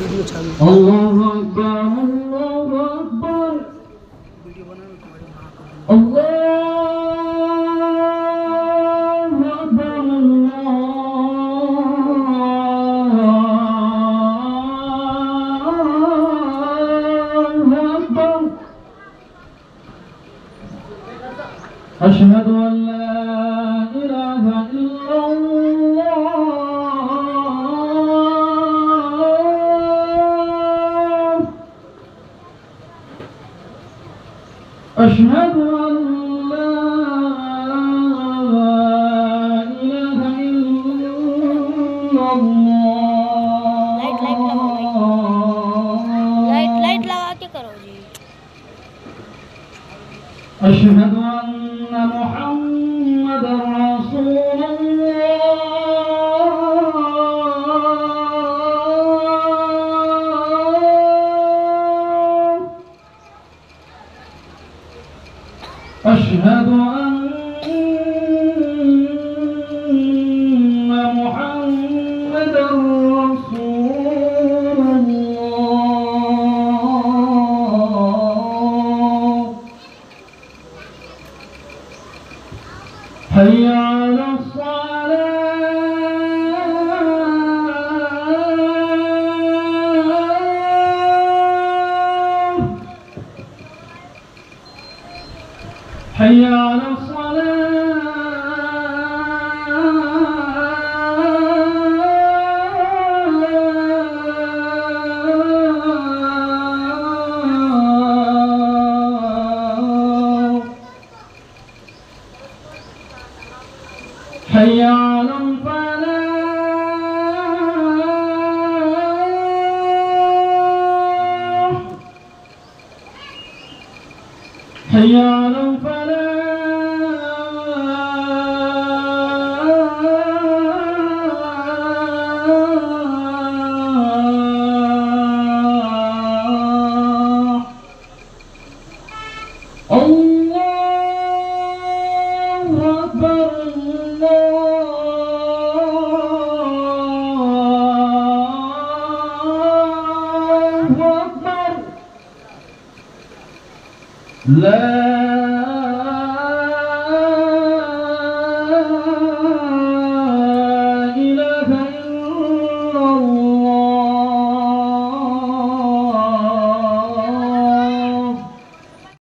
वीडियो चालू है। अल्लाहु अकबर अल्लाहु अकबर वीडियो बनाना तुम्हारी माँ को अल्लाहु अकबर अल्लाहु अकबर अशहदु अन ला इलाहा इल्लल्लाह अशहदु अन ला इलाहा इल्लल्लाह लाइट लगा के करो जी। अशहदु अन्ना मुहम्मदर रसूलुल्लाह अशहदु अन्ना मुहम्मदर रसूलुल्लाह حي على الصلاة حي على الصلاة حي على الفلاح حي على الفلاح الله أكبر الله أكبر لا